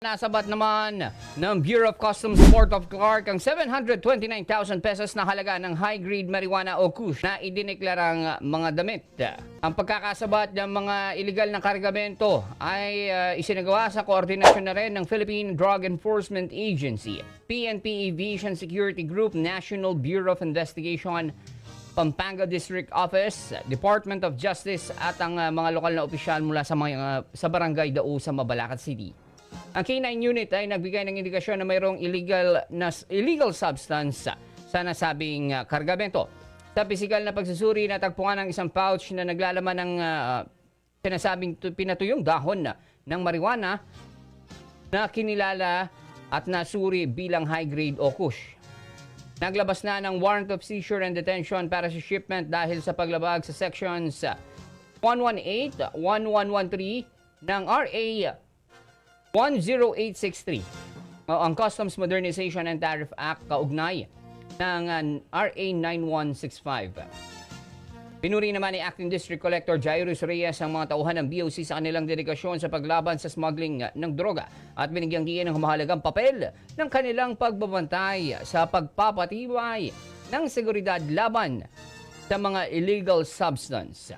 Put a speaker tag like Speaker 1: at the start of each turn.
Speaker 1: Nasabat naman ng Bureau of Customs Port of Clark ang 729,000 pesos na halaga ng high-grade marijuana o kush na idineklarang mga damit. Ang pagkakasabat ng mga illegal na kargamento ay isinagawa sa koordinasyon na rin ng Philippine Drug Enforcement Agency, PNP Aviation Security Group, National Bureau of Investigation, Pampanga District Office, Department of Justice at ang mga lokal na opisyal mula sa Barangay Dao sa Mabalacat City. Ang K9 unit ay nagbigay ng indikasyon na mayroong illegal substance sa nasabing kargamento. Sa pisikal na pagsusuri, natagpuan ng isang pouch na naglalaman ng sinasabing pinatuyong dahon ng marijuana na kinilala at nasuri bilang high-grade o kush. Naglabas na ng warrant of seizure and detention para sa shipment dahil sa paglabag sa sections 118, 1113 ng RA 10863, ang Customs Modernization and Tariff Act kaugnay ng RA 9165. Pinuri naman ni Acting District Collector Jairus Reyes ang mga tauhan ng BOC sa kanilang dedikasyon sa paglaban sa smuggling ng droga at binigyang diin ng mahalagang papel ng kanilang pagbabantay sa pagpapatibay ng seguridad laban sa mga illegal substance.